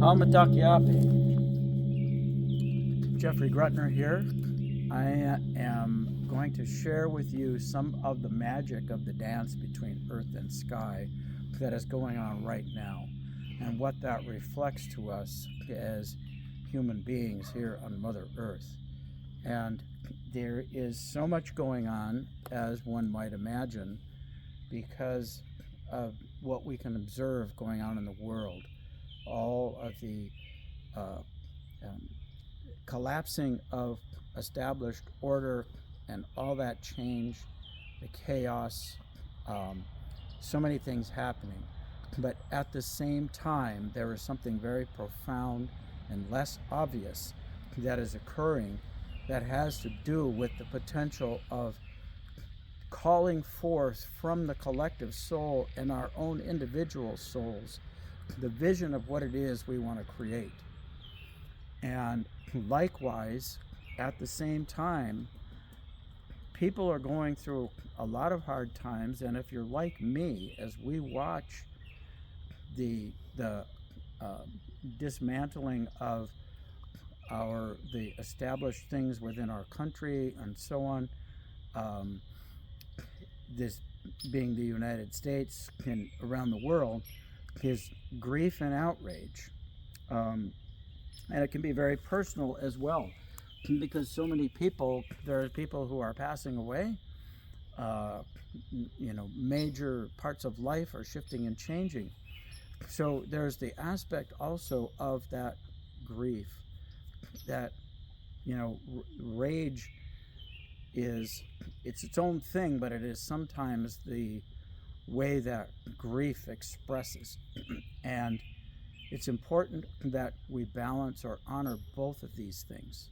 Almatakyapi. Jeffrey Grutner here. I am going to share with you some of the magic of the dance between earth and sky that is going on right now, and what that reflects to us as human beings here on Mother Earth. And there is so much going on, as one might imagine, because of what we can observe going on in the world. All of the uh, um, collapsing of established order and all that change, the chaos, um, so many things happening. But at the same time, there is something very profound and less obvious that is occurring that has to do with the potential of calling forth from the collective soul and our own individual souls the vision of what it is we want to create. And likewise, at the same time, people are going through a lot of hard times. And if you're like me, as we watch the uh, dismantling of the established things within our country and so on, um, this being the United States and around the world, is grief and outrage. And it can be very personal as well, because so many people, there are people who are passing away. Uh, Major parts of life are shifting and changing. So there's the aspect also of that grief, that rage is, it's its own thing, but it is sometimes the way that grief expresses. And it's important that we balance or honor both of these things.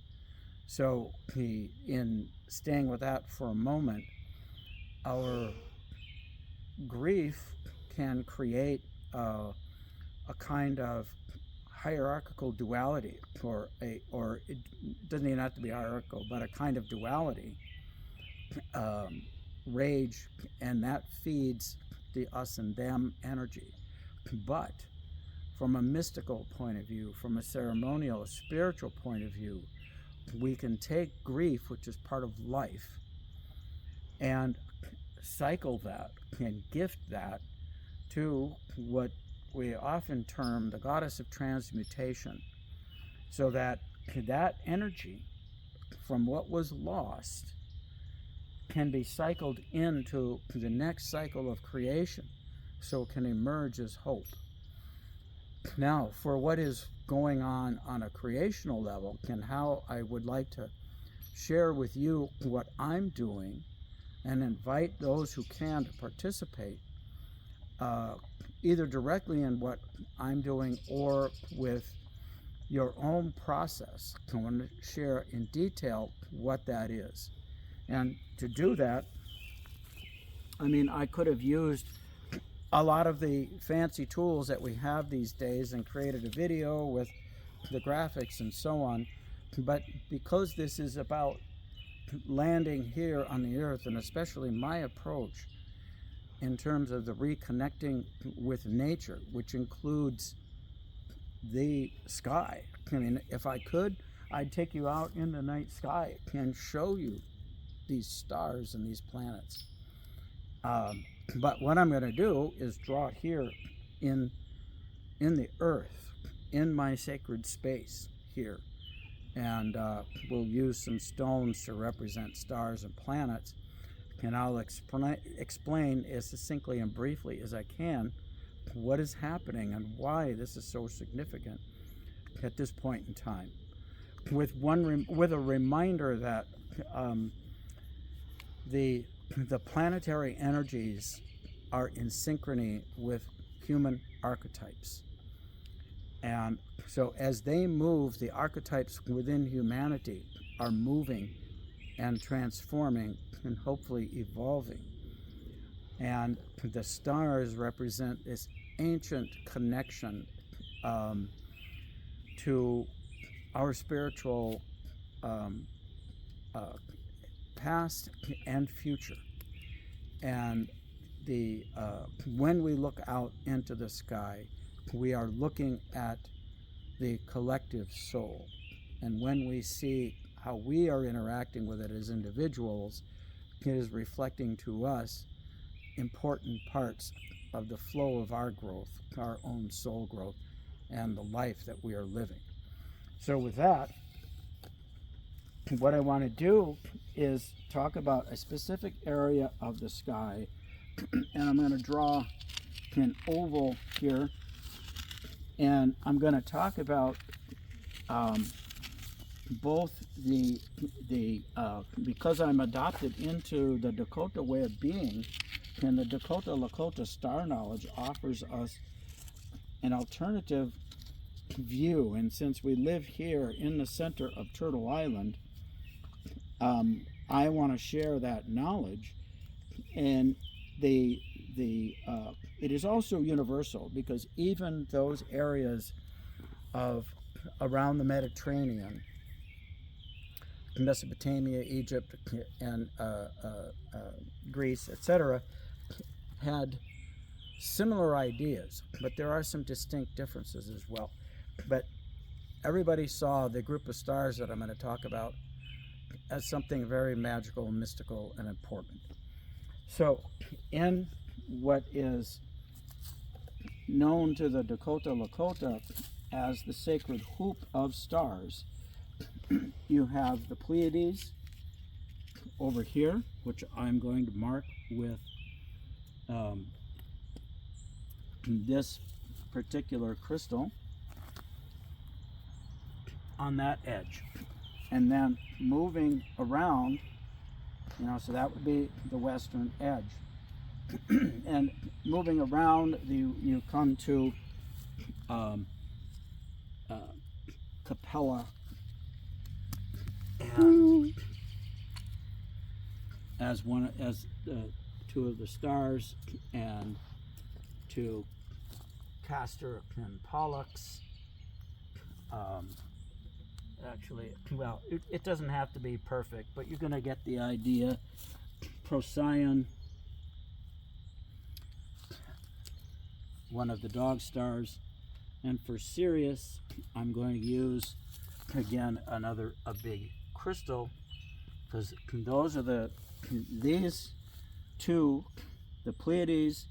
So, in staying with that for a moment, our grief can create a kind of hierarchical duality, or it doesn't even have to be hierarchical, but a kind of duality, rage, and that feeds the us and them energy. But from a mystical point of view, from a ceremonial, a spiritual point of view, we can take grief, which is part of life, and cycle that and gift that to what we often term the goddess of transmutation, so that that energy from what was lost can be cycled into the next cycle of creation, so it can emerge as hope. Now, for what is going on a creational level, and how I would like to share with you what I'm doing and invite those who can to participate, either directly in what I'm doing or with your own process. I want to share in detail what that is. And to do that, I could have used a lot of the fancy tools that we have these days and created a video with the graphics and so on. But because this is about landing here on the earth, and especially my approach in terms of the reconnecting with nature, which includes the sky. If I could, I'd take you out in the night sky and show you these stars and these planets. But what I'm going to do is draw it here in the earth, in my sacred space here. And we'll use some stones to represent stars and planets. And I'll explain as succinctly and briefly as I can what is happening and why this is so significant at this point in time. With a reminder that the planetary energies are in synchrony with human archetypes. And so as they move, the archetypes within humanity are moving and transforming and hopefully evolving. And the stars represent this ancient connection to our spiritual past and future. And when we look out into the sky, we are looking at the collective soul. And when we see how we are interacting with it as individuals, it is reflecting to us important parts of the flow of our growth, our own soul growth, and the life that we are living. So with that, what I want to do is talk about a specific area of the sky, and I'm going to draw an oval here, and I'm going to talk about both the because I'm adopted into the Dakota way of being, and the Dakota Lakota star knowledge offers us an alternative view. And since we live here in the center of Turtle Island, I want to share that knowledge. And it is also universal, because even those areas of around the Mediterranean, Mesopotamia, Egypt, and Greece, etc., had similar ideas, but there are some distinct differences as well. But everybody saw the group of stars that I'm going to talk about as something very magical, mystical, and important. So in what is known to the Dakota Lakota as the sacred hoop of stars, you have the Pleiades over here, which I'm going to mark with this particular crystal on that edge. And then moving around, so that would be the western edge. And moving around, you come to Capella, and as two of the stars, and to Castor and Pollux. Actually, well, it doesn't have to be perfect, but you're going to get the idea. Procyon, one of the dog stars. And for Sirius, I'm going to use, again, a big crystal, because those are these two, the Pleiades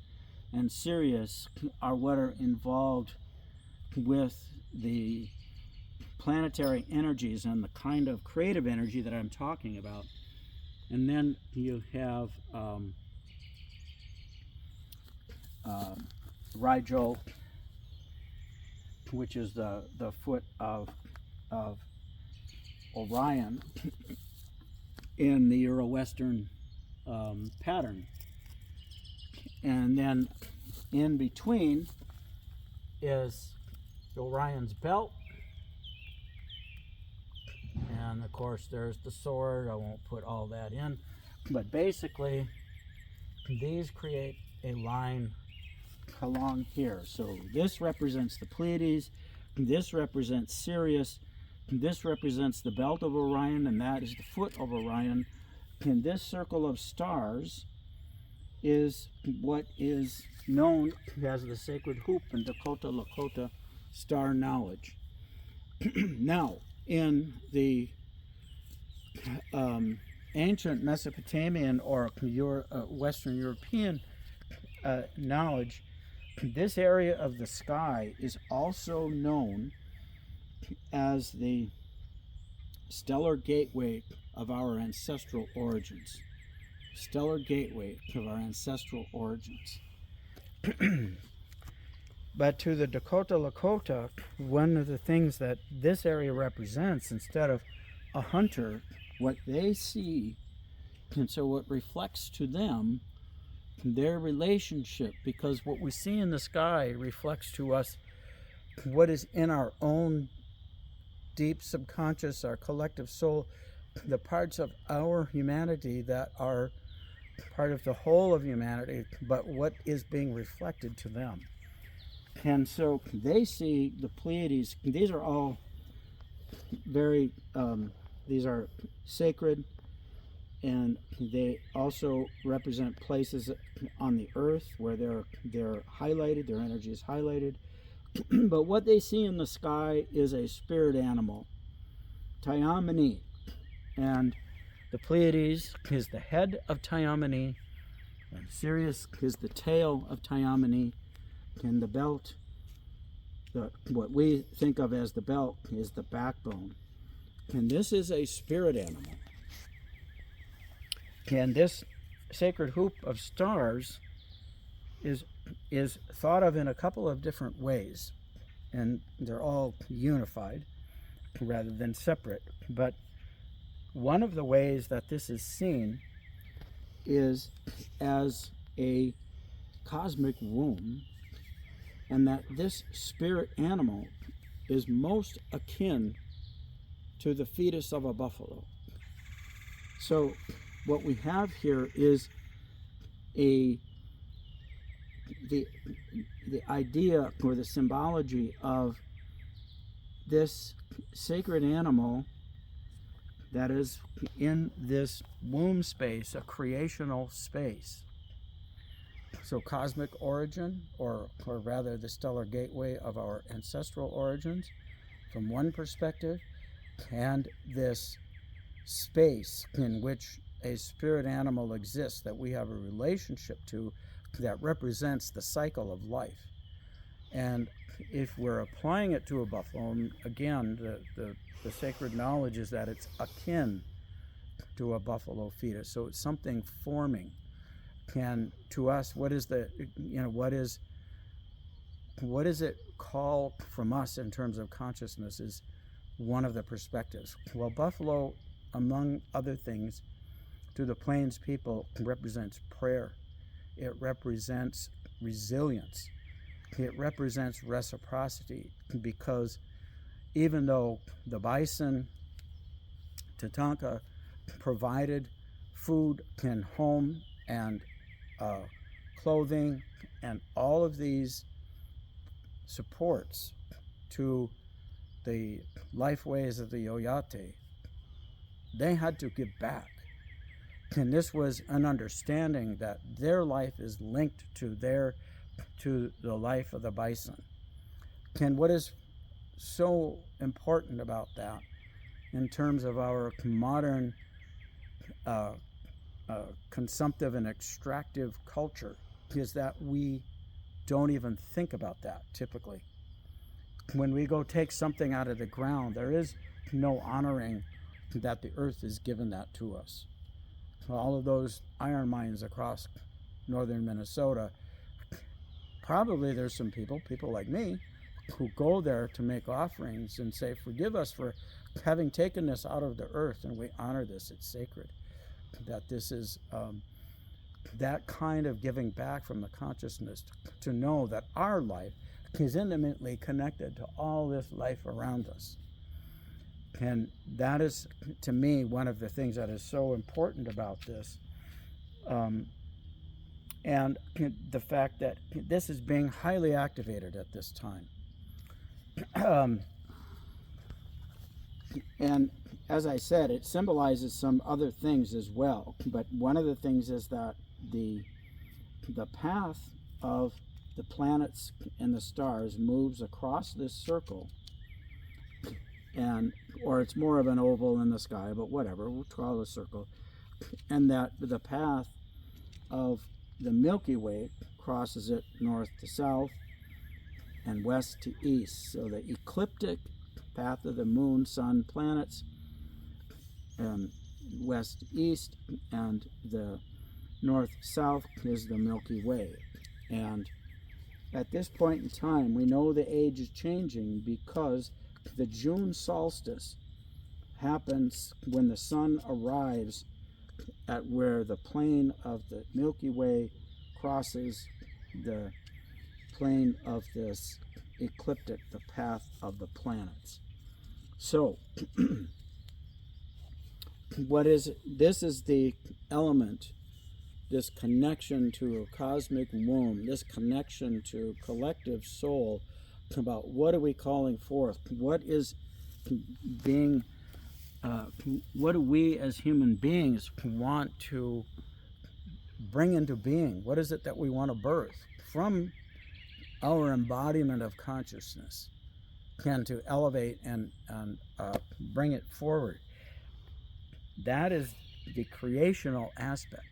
and Sirius, are what are involved with the planetary energies and the kind of creative energy that I'm talking about. And then you have Rigel, which is the foot of Orion in the Euro-Western pattern. And then in between is Orion's belt. And of course there's the sword. I won't put all that in. But basically, these create a line along here. So this represents the Pleiades, this represents Sirius, this represents the belt of Orion, and that is the foot of Orion. And this circle of stars is what is known as the sacred hoop in Dakota Lakota star knowledge. Now, in the ancient Mesopotamian or Western European knowledge, this area of the sky is also known as the stellar gateway of our ancestral origins. Stellar gateway of our ancestral origins. But to the Dakota Lakota, one of the things that this area represents, instead of a hunter, what they see, and so what reflects to them their relationship, because what we see in the sky reflects to us what is in our own deep subconscious, our collective soul, the parts of our humanity that are part of the whole of humanity, but what is being reflected to them. And so they see the Pleiades. These are all very, these are sacred, and they also represent places on the earth where they're highlighted, their energy is highlighted. But what they see in the sky is a spirit animal, Tyamani. And the Pleiades is the head of Tyamani, and Sirius is the tail of Tyamani, and the belt, what we think of as the belt, is the backbone. And this is a spirit animal. And this sacred hoop of stars is thought of in a couple of different ways, and they're all unified rather than separate. But one of the ways that this is seen is as a cosmic womb, and that this spirit animal is most akin to the fetus of a buffalo. So what we have here is the idea or the symbology of this sacred animal that is in this womb space, a creational space. So cosmic origin, or rather the stellar gateway of our ancestral origins from one perspective, and this space in which a spirit animal exists that we have a relationship to, that represents the cycle of life. And if we're applying it to a buffalo, again, the sacred knowledge is that it's akin to a buffalo fetus. So it's something forming. And to us, what is it called from us in terms of consciousness is one of the perspectives. Well, buffalo, among other things, to the Plains people, represents prayer. It represents resilience. It represents reciprocity, because even though the bison, Tatanka, provided food and home and clothing and all of these supports to the lifeways of the Oyate, they had to give back. And this was an understanding that their life is linked to the life of the bison. And what is so important about that in terms of our modern consumptive and extractive culture is that we don't even think about that typically. When we go take something out of the ground, there is no honoring that the earth has given that to us. All of those iron mines across northern Minnesota, probably there's some people like me, who go there to make offerings and say, forgive us for having taken this out of the earth, and we honor this, it's sacred. That this is that kind of giving back from the consciousness to know that our life is intimately connected to all this life around us. And that is, to me, one of the things that is so important about this. And the fact that this is being highly activated at this time. And as I said, it symbolizes some other things as well. But one of the things is that the path of the planets and the stars moves across this circle, or it's more of an oval in the sky, but whatever, we'll call it a circle, and that the path of the Milky Way crosses it north to south and west to east. So the ecliptic path of the moon, sun, planets, west to east, and the north-south is the Milky Way. And at this point in time, we know the age is changing because the June solstice happens when the sun arrives at where the plane of the Milky Way crosses the plane of this ecliptic, the path of the planets. So, what is it? This is the element, this connection to a cosmic womb, this connection to collective soul, about what are we calling forth? What is being, what do we as human beings want to bring into being? What is it that we want to birth from our embodiment of consciousness can to elevate and bring it forward. That is the creational aspect.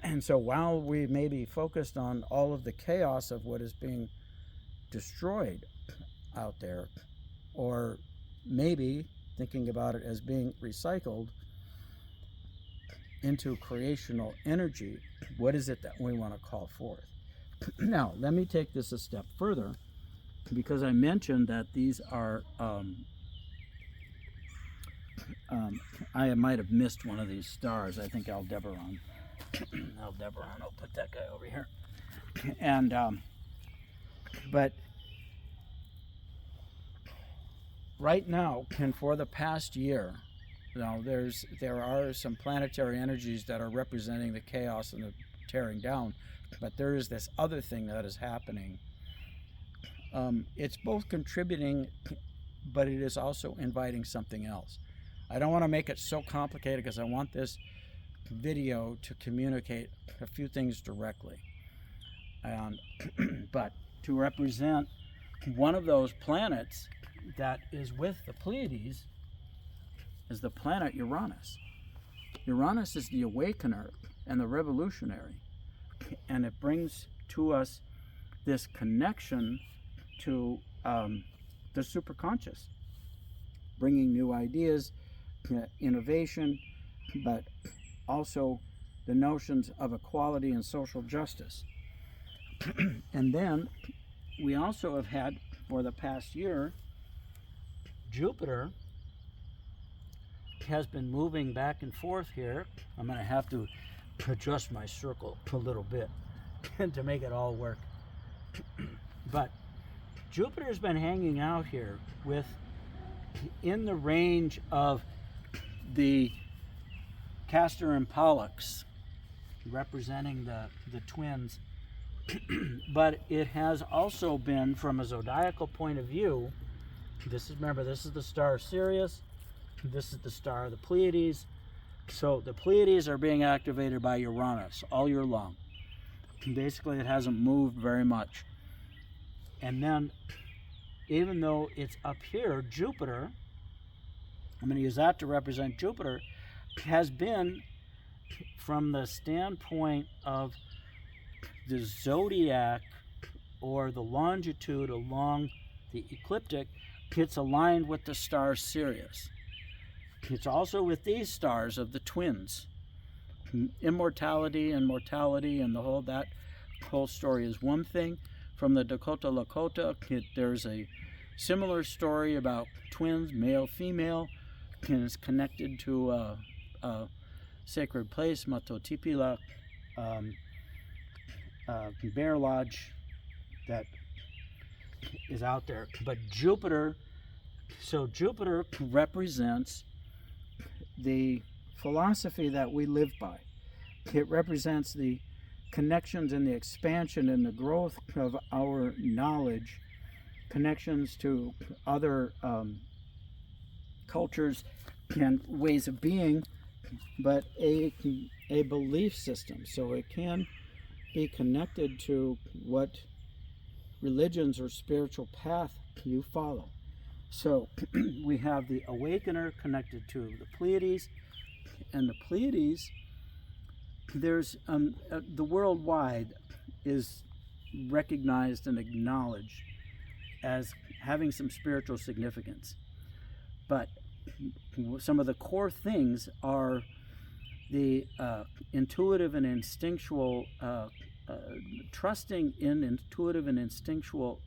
And so while we may be focused on all of the chaos of what is being destroyed out there, or maybe thinking about it as being recycled into creational energy, what is it that we want to call forth? Now, let me take this a step further, because I mentioned that these are, I might have missed one of these stars. I think Aldebaran. Aldebaran, I'll put that guy over here. And, but right now, and for the past year, there are some planetary energies that are representing the chaos and the tearing down, but there is this other thing that is happening. It's both contributing, but it is also inviting something else. I don't want to make it so complicated because I want this video to communicate a few things directly. But to represent one of those planets that is with the Pleiades is the planet Uranus. Uranus is the awakener and the revolutionary, and it brings to us this connection to the superconscious, bringing new ideas, innovation, but also the notions of equality and social justice. And then we also have had, for the past year, Jupiter has been moving back and forth here. I'm going to have to adjust my circle a little bit to make it all work. But Jupiter's been hanging out here in the range of the Castor and Pollux, representing the twins. But it has also been, from a zodiacal point of view, remember, this is the star Sirius, this is the star of the Pleiades. So the Pleiades are being activated by Uranus all year long. Basically, it hasn't moved very much. And then, even though it's up here, Jupiter, I'm going to use that to represent Jupiter, has been, from the standpoint of the zodiac or the longitude along the ecliptic, it's aligned with the star Sirius. It's also with these stars of the twins. Immortality and mortality and that whole story is one thing. From the Dakota Lakota, there's a similar story about twins, male, female, and it's connected to a sacred place, Matotipila, Bear Lodge, that is out there. But Jupiter represents the philosophy that we live by. It represents the connections and the expansion and the growth of our knowledge, connections to other cultures and ways of being, but a belief system. So it can be connected to what religions or spiritual path you follow. So we have the Awakener connected to the Pleiades, and the Pleiades, there's the worldwide is recognized and acknowledged as having some spiritual significance. But some of the core things are the intuitive and instinctual, trusting in intuitive and instinctual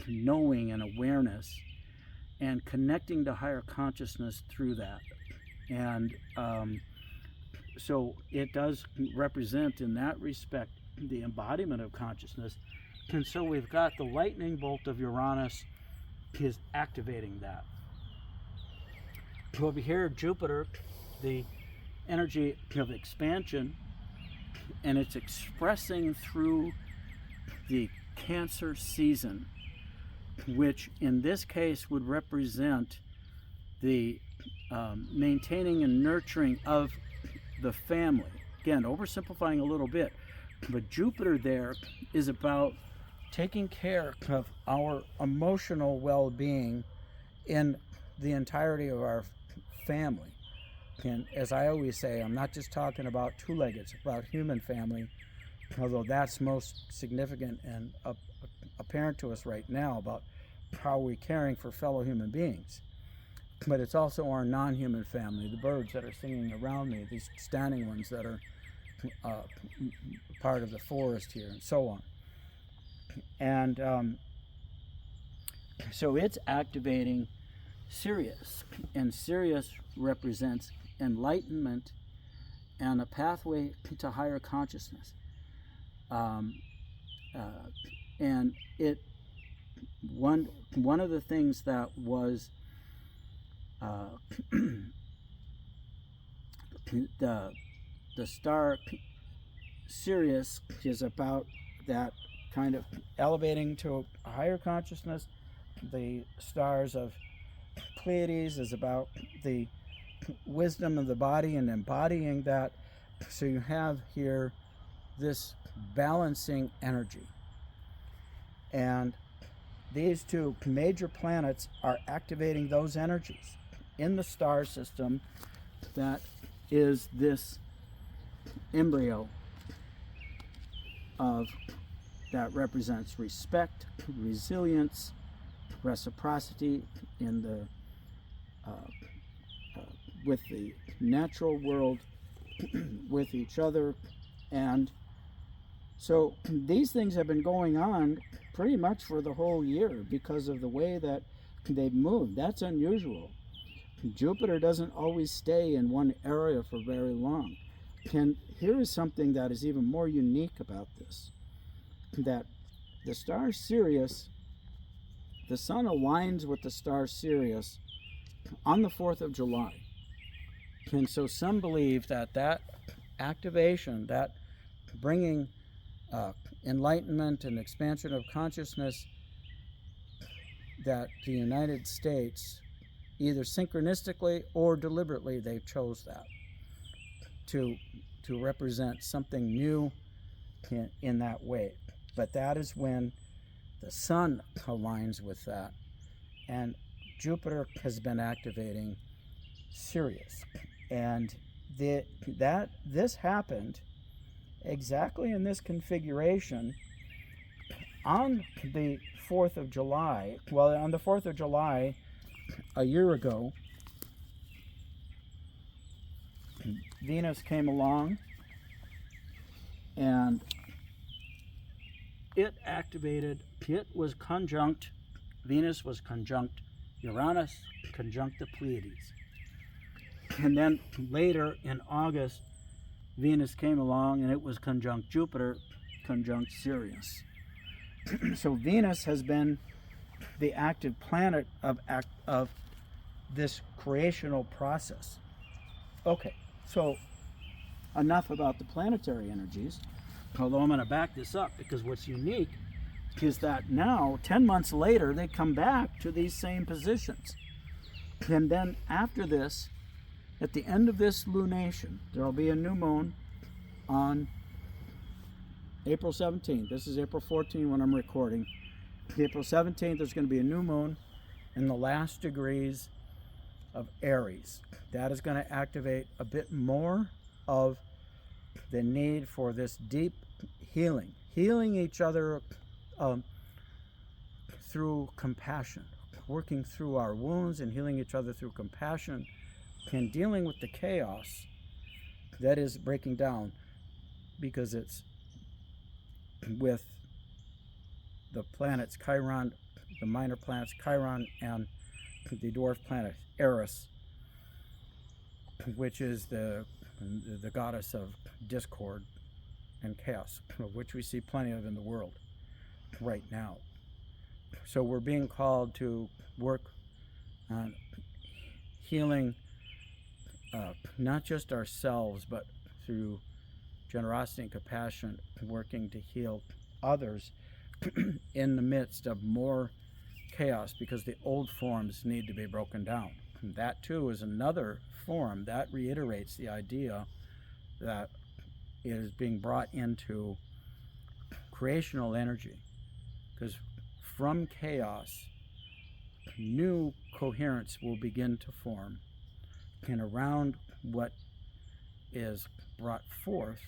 knowing and awareness, and connecting to higher consciousness through that. And so it does represent, in that respect, the embodiment of consciousness. And so we've got the lightning bolt of Uranus is activating that. Over here, Jupiter, the energy of expansion, and it's expressing through the Cancer season, which in this case would represent the maintaining and nurturing of the family. Again, oversimplifying a little bit, but Jupiter there is about taking care of our emotional well-being in the entirety of our family. And as I always say, I'm not just talking about two-legged, it's about human family, although that's most significant and apparent to us right now about how we're caring for fellow human beings. But it's also our non-human family, the birds that are singing around me, these standing ones that are part of the forest here, and so on. And so it's activating Sirius, and Sirius represents enlightenment and a pathway to higher consciousness. And it one of the things that was the star Sirius is about that kind of elevating to a higher consciousness. The stars of Pleiades is about the wisdom of the body and embodying that. So you have here this balancing energy. And these two major planets are activating those energies in the star system that is this embryo of that represents respect, resilience, reciprocity in the with the natural world, with each other. And so these things have been going on pretty much for the whole year because of the way that they've moved. That's unusual. Jupiter doesn't always stay in one area for very long. And here is something that is even more unique about this, that the star Sirius, the sun aligns with the star Sirius on the 4th of July. And so some believe that that activation, that bringing enlightenment and expansion of consciousness, that the United States, either synchronistically or deliberately, they chose that to represent something new in that way. But that is when the sun aligns with that, and Jupiter has been activating Sirius, and this happened exactly in this configuration on the 4th of July. Well, on the 4th of July a year ago, Venus came along and it activated, Venus was conjunct Uranus, conjunct the Pleiades. And then later in August, Venus came along and it was conjunct Jupiter, conjunct Sirius. So Venus has been the active planet of this creational process. Okay, so enough about the planetary energies, although I'm going to back this up because what's unique is that now, 10 months later, they come back to these same positions. And then after this, at the end of this lunation, there will be a new moon on April 17th. This is April 14th when I'm recording. April 17th, there's going to be a new moon in the last degrees of Aries. That is going to activate a bit more of the need for this deep healing each other through compassion, working through our wounds and healing each other through compassion, and dealing with the chaos that is breaking down, because it's with the planets Chiron, the minor planets Chiron, and the dwarf planet Eris, which is the goddess of discord and chaos, which we see plenty of in the world right now. So we're being called to work on healing not just ourselves, but through generosity and compassion, working to heal others in the midst of more chaos, because the old forms need to be broken down. And that too is another form that reiterates the idea that it is being brought into creational energy. because from chaos, new coherence will begin to form. And around what is brought forth,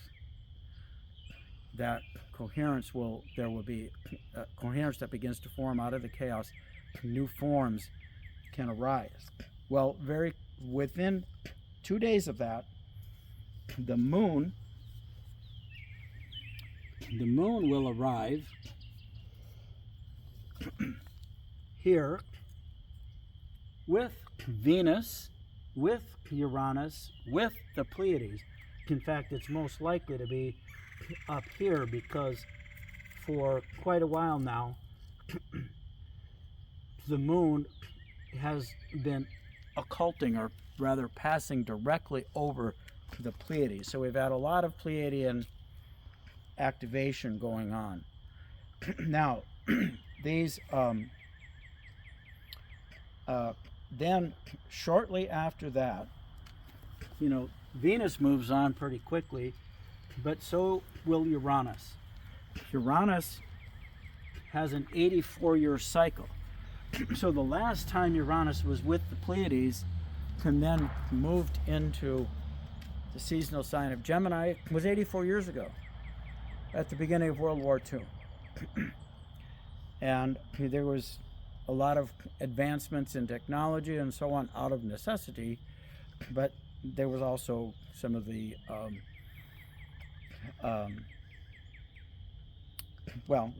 that coherence there will be coherence that begins to form out of the chaos. New forms can arise. Well, within 2 days of that, the moon will arrive here with Venus, with Uranus, with the Pleiades. In fact, it's most likely to be up here because for quite a while now, the moon has been occulting, or rather passing directly over the Pleiades. So we've had a lot of Pleiadian activation going on. Now, these then shortly after that, Venus moves on pretty quickly, but so will Uranus. Uranus has an 84-year cycle. So the last time Uranus was with the Pleiades and then moved into the seasonal sign of Gemini was 84 years ago, at the beginning of World War II. And there was a lot of advancements in technology and so on out of necessity, but there was also some of the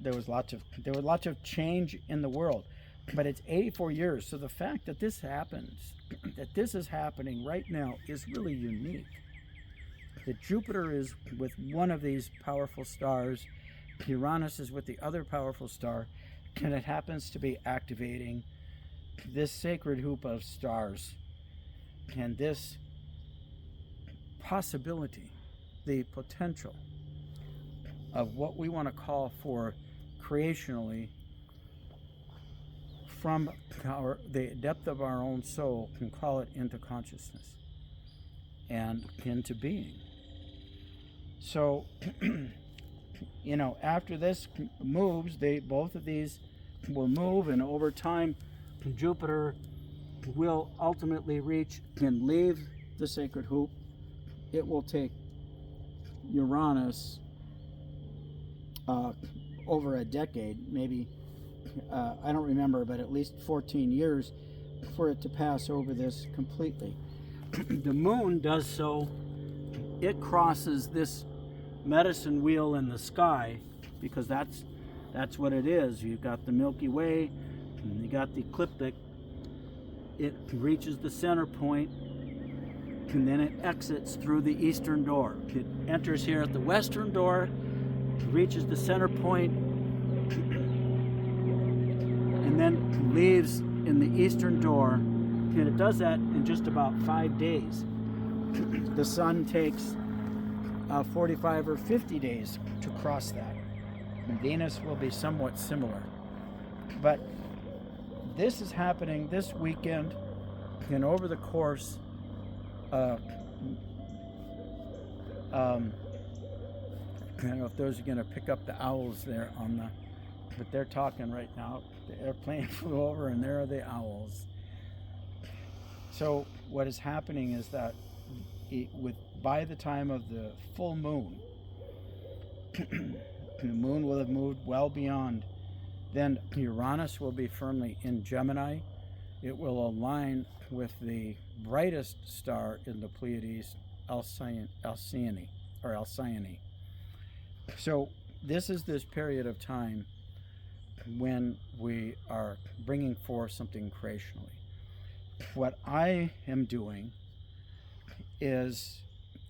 there was lots of change in the world, but it's 84 years. So the fact that this happens, that this is happening right now, is really unique. That Jupiter is with one of these powerful stars, Uranus is with the other powerful star, and it happens to be activating this sacred hoop of stars. And this possibility, the potential of what we want to call for creationally from the depth of our own soul, can call it into consciousness and into being. So, after this moves, both of these will move, and over time, Jupiter will ultimately reach and leave the sacred hoop. It will take Uranus over a decade, maybe, I don't remember, but at least 14 years for it to pass over this completely. The moon does so. It crosses this medicine wheel in the sky, because that's what it is. You've got the Milky Way, and you got the ecliptic. It reaches the center point, and then it exits through the eastern door. It enters here at the western door, reaches the center point, and then leaves in the eastern door. And it does that in just about 5 days. The sun takes 45 or 50 days to cross that. And Venus will be somewhat similar. But this is happening this weekend, and over the course I don't know if those are going to pick up the owls there but they're talking right now. The airplane flew over, and there are the owls. So what is happening is that by the time of the full moon, the moon will have moved well beyond. Then Uranus will be firmly in Gemini. It will align with the brightest star in the Pleiades, Alcyone. So this is this period of time when we are bringing forth something creationally. What I am doing is,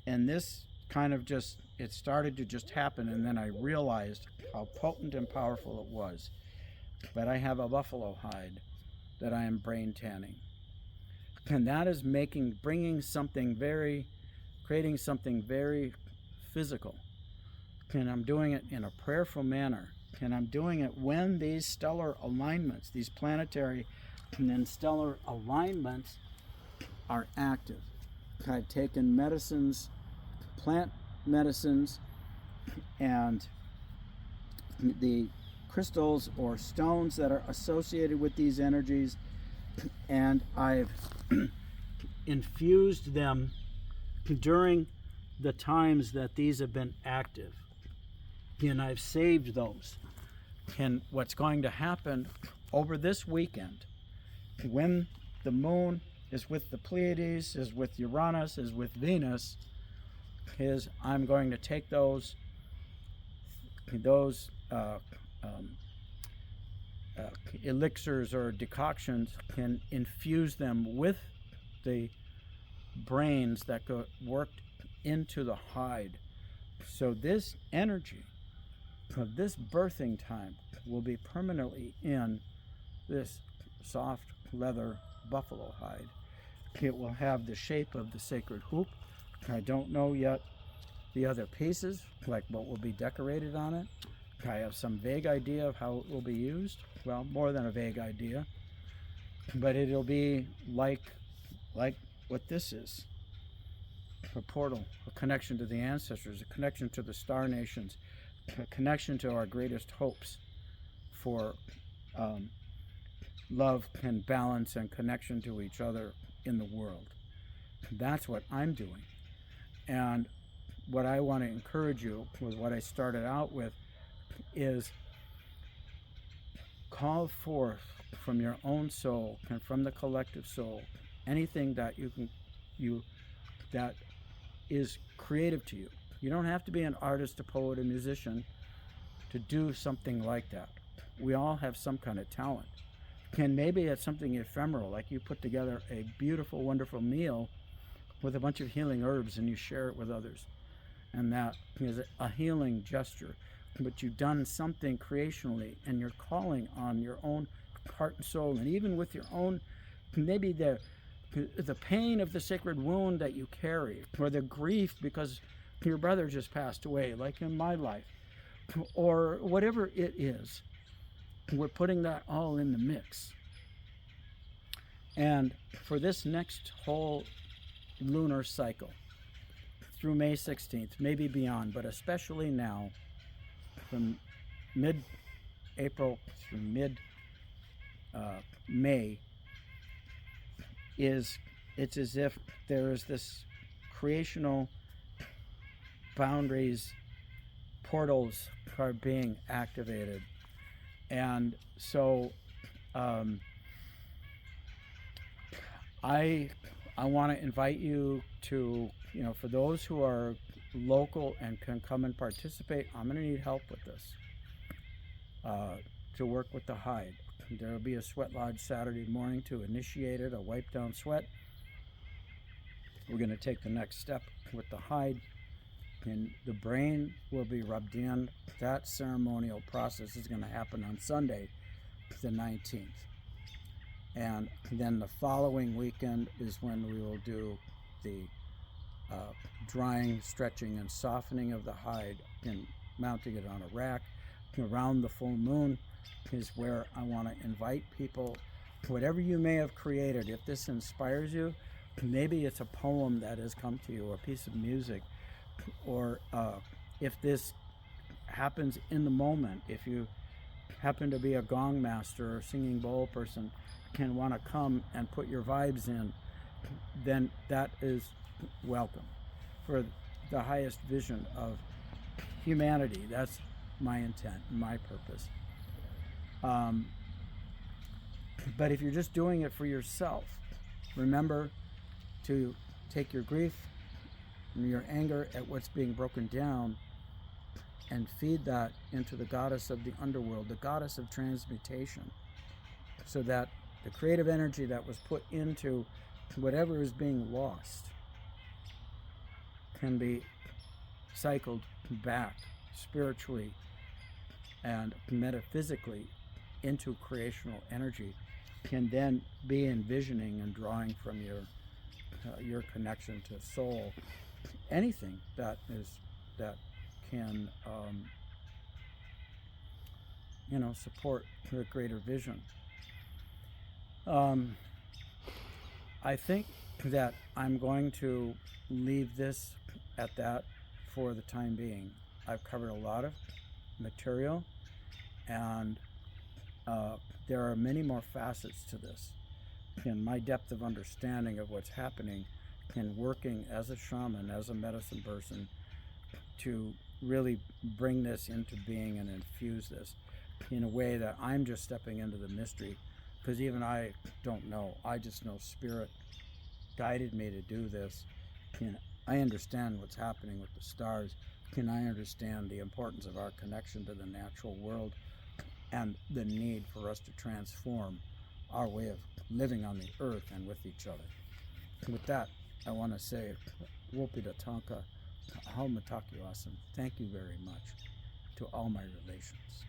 and this kind of it started to just happen, and then I realized how potent and powerful it was. But I have a buffalo hide that I am brain tanning. And that is creating something very physical. And I'm doing it in a prayerful manner. And I'm doing it when these stellar alignments, these planetary and then stellar alignments, are active. I've taken medicines, plant medicines, and the crystals or stones that are associated with these energies, and I've infused them during the times that these have been active, and I've saved those. And what's going to happen over this weekend, when the moon is with the Pleiades, is with Uranus, is with Venus, is I'm going to take those elixirs or decoctions and infuse them with the brains that go worked into the hide. So this energy of this birthing time will be permanently in this soft leather buffalo hide. It will have the shape of the sacred hoop. I don't know yet the other pieces, like what will be decorated on it. I have some vague idea of how it will be used. Well, more than a vague idea. But it'll be like what this is. A portal, a connection to the ancestors, a connection to the star nations, a connection to our greatest hopes for love and balance and connection to each other in the world. That's what I'm doing. And what I want to encourage you with what I started out with is call forth from your own soul and from the collective soul anything that that is creative to you. You don't have to be an artist, a poet, a musician to do something like that. We all have some kind of talent. And maybe it's something ephemeral, like you put together a beautiful, wonderful meal with a bunch of healing herbs and you share it with others. And that is a healing gesture. But you've done something creationally and you're calling on your own heart and soul, and even with your own, maybe the pain of the sacred wound that you carry, or the grief because your brother just passed away, like in my life, or whatever it is. We're putting that all in the mix. And for this next whole lunar cycle, through May 16th, maybe beyond, but especially now, from mid-April through mid-May, it's as if there is this creational boundaries, portals are being activated. And so I want to invite you to, for those who are local and can come and participate, I'm going to need help with this, to work with the hide. There will be a sweat lodge Saturday morning to initiate it, a wipe down sweat. We're going to take the next step with the hide, and the brain will be rubbed in. That ceremonial process is going to happen on Sunday, the 19th. And then the following weekend is when we will do the drying, stretching, and softening of the hide and mounting it on a rack. Around the full moon is where I want to invite people, whatever you may have created, if this inspires you, maybe it's a poem that has come to you, or a piece of music, or if this happens in the moment, if you happen to be a gong master or singing bowl person, can want to come and put your vibes in, then that is welcome. For the highest vision of humanity, that's my intent, my purpose. But if you're just doing it for yourself, remember to take your grief and your anger at what's being broken down and feed that into the goddess of the underworld, the goddess of transmutation, so that the creative energy that was put into whatever is being lost can be cycled back spiritually and metaphysically into creational energy, can then be envisioning and drawing from your connection to soul, anything that can support the greater vision. I think that I'm going to leave this at that for the time being. I've covered a lot of material, And there are many more facets to this. And my depth of understanding of what's happening in working as a shaman, as a medicine person, to really bring this into being and infuse this in a way that I'm just stepping into the mystery, because even I don't know. I just know Spirit guided me to do this. And I understand what's happening with the stars. And I understand the importance of our connection to the natural world and the need for us to transform our way of living on the earth and with each other. With that, I want to say, Wopida Tonka, Haumatakiwasan, thank you very much to all my relations.